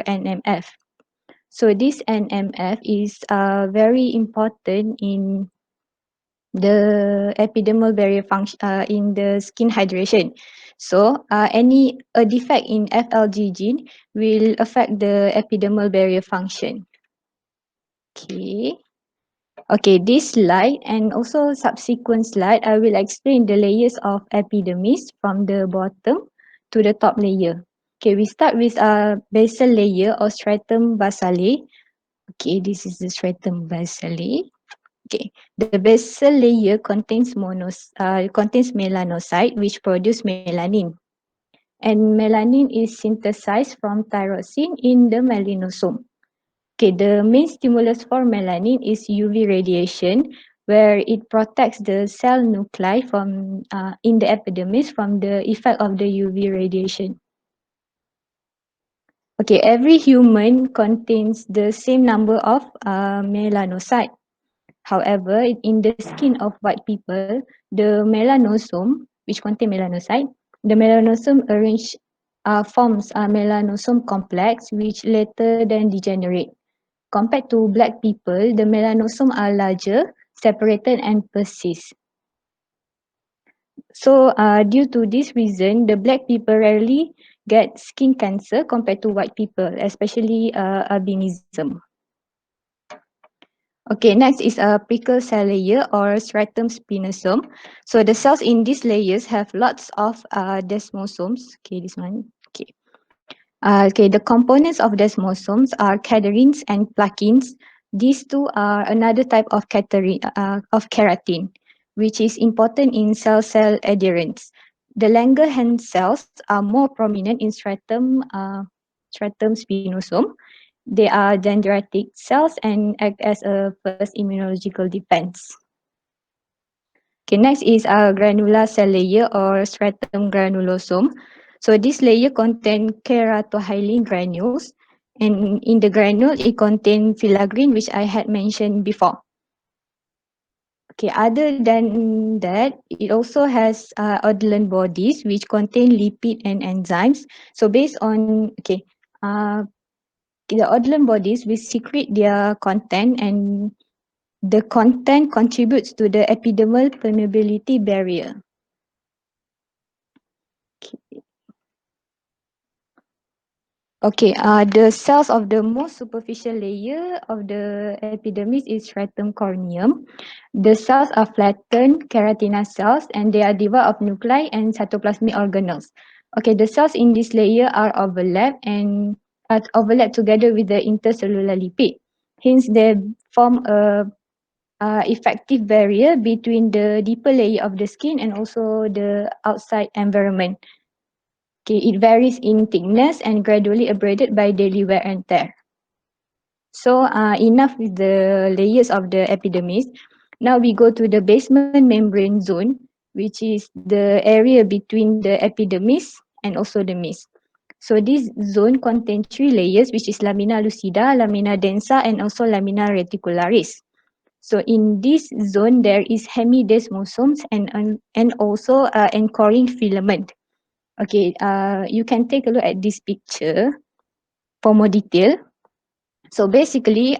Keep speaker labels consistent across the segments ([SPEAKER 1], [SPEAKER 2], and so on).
[SPEAKER 1] NMF. So this NMF is very important in the epidermal barrier function in the skin hydration. So a defect in FLG gene will affect the epidermal barrier function. Okay. Okay, this slide and also subsequent slide, I will explain the layers of epidermis from the bottom to the top layer. Okay, we start with a basal layer or stratum basale. Okay, this is the stratum basale. Okay, the basal layer contains melanocyte which produce melanin. And melanin is synthesized from tyrosine in the melanosome. Okay, the main stimulus for melanin is UV radiation, where it protects the cell nuclei from in the epidermis from the effect of the UV radiation. Okay, every human contains the same number of melanocyte. However, in the skin of white people, the melanosome, which contain melanocyte, the melanosome forms a melanosome complex, which later then degenerate. Compared to black people, the melanosome are larger, separated and persist. So due to this reason, the black people rarely get skin cancer compared to white people, especially albinism. Okay, next is a prickle cell layer or stratum spinosome. So the cells in these layers have lots of desmosomes. Okay, this one. Okay. Okay, the components of desmosomes are caderins and plakins. These two are another type of keratin, which is important in cell-cell adherence. The Langerhans cells are more prominent in stratum spinosome. They are dendritic cells and act as a first immunological defense. Okay, next is our granular cell layer or stratum granulosome. So this layer contains keratohyalin granules, and in the granule it contains filaggrin, which I had mentioned before. Okay, other than that, it also has Odlin bodies which contain lipid and enzymes. So based on the Odlin bodies will secrete their content, and the content contributes to the epidermal permeability barrier. Okay, the cells of the most superficial layer of the epidermis is stratum corneum. The cells are flattened keratinous cells and they are devoid of nuclei and cytoplasmic organelles. Okay, the cells in this layer are overlap together with the intercellular lipid. Hence, they form a effective barrier between the deeper layer of the skin and also the outside environment. Okay, it varies in thickness and gradually abraded by daily wear and tear. So enough with the layers of the epidermis. Now we go to the basement membrane zone, which is the area between the epidermis and also the mesh. So this zone contains three layers, which is lamina lucida, lamina densa, and also lamina reticularis. So in this zone, there is hemidesmosomes and also anchoring filament. Okay, you can take a look at this picture for more detail. So basically,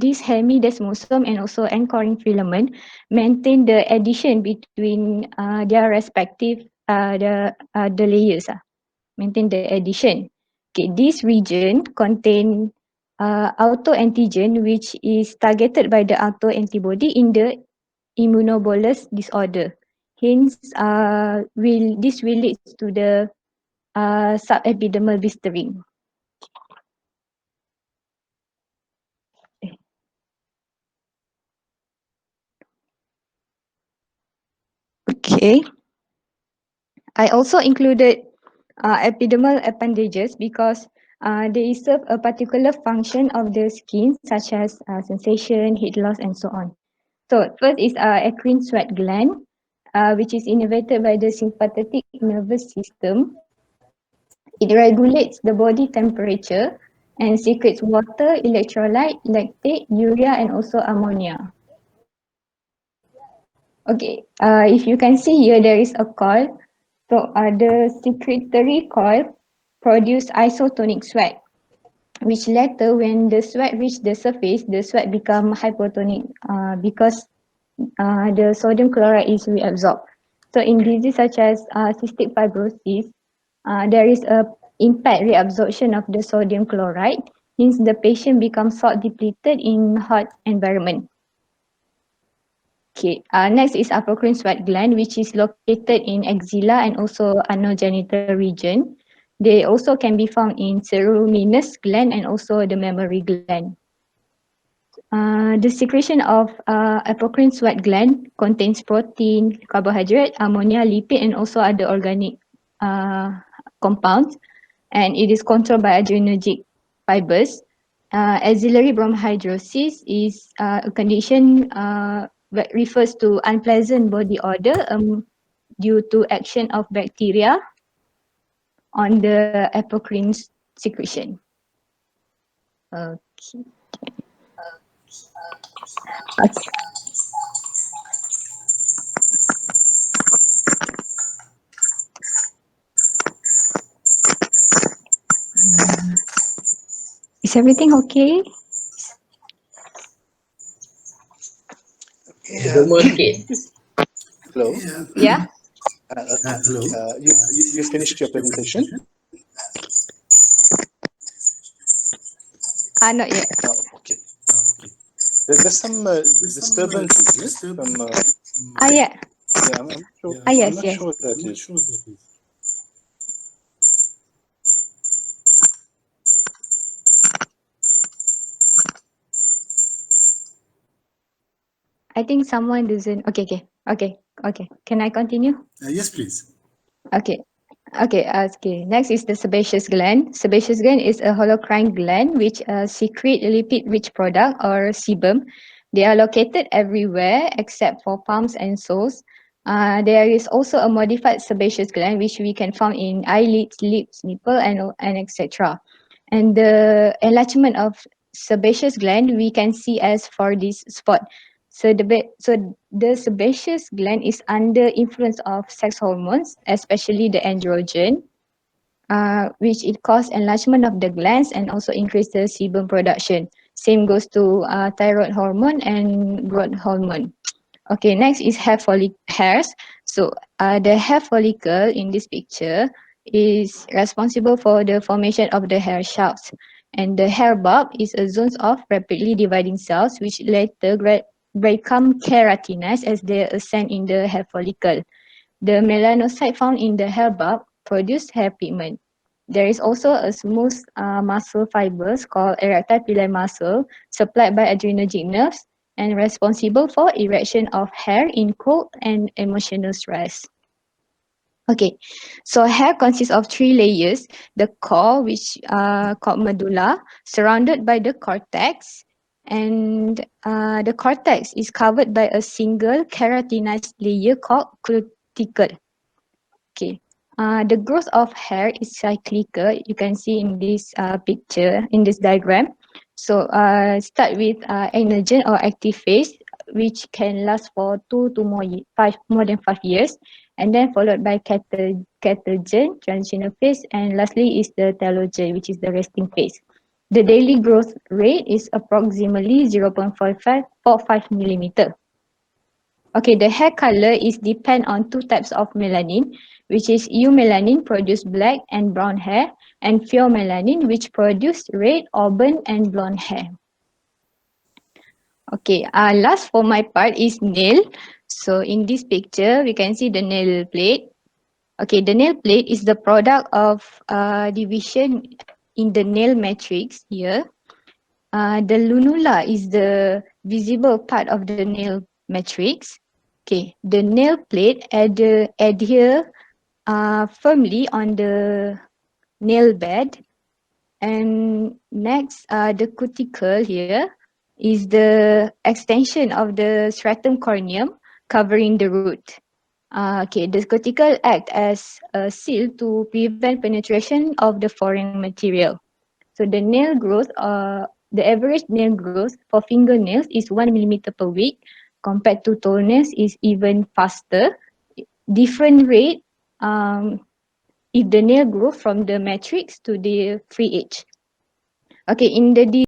[SPEAKER 1] this hemidesmosome and also anchoring filament maintain the addition between their respective the layers. Maintain the addition. Okay, this region contain autoantigen which is targeted by the autoantibody in the immunobolus disorder. Hence, this will lead to the subepidermal blistering. Okay. I also included epidermal appendages because they serve a particular function of the skin, such as sensation, heat loss, and so on. So first is eccrine sweat gland, which is innervated by the sympathetic nervous system. It regulates the body temperature and secretes water, electrolyte, lactate, urea, and also ammonia. Okay, if you can see here, there is a coil. So the secretory coil produce isotonic sweat. which later when the sweat reach the surface, the sweat become hypotonic because the sodium chloride is reabsorbed. So in disease such as cystic fibrosis, there is a impact reabsorption of the sodium chloride. Hence, the patient becomes salt depleted in hot environment. Okay, next is apocrine sweat gland, which is located in axilla and also anogenital region. They also can be found in ceruminous gland and also the mammary gland. The secretion of apocrine sweat gland contains protein, carbohydrate, ammonia, lipid, and also other organic uh, compounds, and it is controlled by adrenergic fibers. Axillary bronchidrosis is a condition that refers to unpleasant body odor due to action of bacteria on the apocrine secretion. Okay. Is everything okay?
[SPEAKER 2] Okay.
[SPEAKER 3] Hello.
[SPEAKER 1] Yeah?
[SPEAKER 3] Okay. You finished your presentation?
[SPEAKER 1] Not yet.
[SPEAKER 3] Okay. There's some disturbance, is it? From
[SPEAKER 1] Yeah.
[SPEAKER 3] yeah, I'm not sure. I'm
[SPEAKER 1] Yes,
[SPEAKER 3] not
[SPEAKER 1] yes.
[SPEAKER 3] sure what that is.
[SPEAKER 1] I think someone doesn't. Okay. Can I continue?
[SPEAKER 2] Yes, please.
[SPEAKER 1] Okay. Okay. Next is the sebaceous gland. Sebaceous gland is a holocrine gland which secrete lipid-rich product or sebum. They are located everywhere except for palms and soles. There is also a modified sebaceous gland which we can find in eyelids, lips, nipple, and etc. And the enlargement of sebaceous gland we can see as for this spot. So the sebaceous gland is under influence of sex hormones, especially the androgen, which it cause enlargement of the glands and also increase the sebum production. Same goes to thyroid hormone and growth hormone. Okay, next is hairs. So the hair follicle in this picture is responsible for the formation of the hair shafts. And the hair bulb is a zone of rapidly dividing cells which later become keratinized as they ascend in the hair follicle. The melanocyte found in the hair bulb produce hair pigment. There is also a smooth muscle fibers called erectile pili muscle supplied by adrenergic nerves and responsible for erection of hair in cold and emotional stress. Okay, so hair consists of three layers: the core, which called medulla, surrounded by the cortex, and the cortex is covered by a single keratinized layer called cuticle. Okay. The growth of hair is cyclical. You can see in this picture, in this diagram. So start with anagen or active phase, which can last for 2 to more than 5 years, and then followed by catagen, transitional phase, and lastly is the telogen, which is the resting phase. The daily growth rate is approximately 0.45 millimeter. Okay, the hair color is depend on two types of melanin, which is eumelanin produce black and brown hair, and pheomelanin which produce red, auburn, and blonde hair. Okay, last for my part is nail. So in this picture, we can see the nail plate. Okay, the nail plate is the product of division in the nail matrix here. The lunula is the visible part of the nail matrix. Okay, the nail plate adhere firmly on the nail bed. And next, the cuticle here is the extension of the stratum corneum covering the root. Okay, the cuticle act as a seal to prevent penetration of the foreign material. So the average nail growth for fingernails is 1 millimeter per week. Compared to toenails is even faster. Different rate if the nail grow from the matrix to the free edge. Okay, in the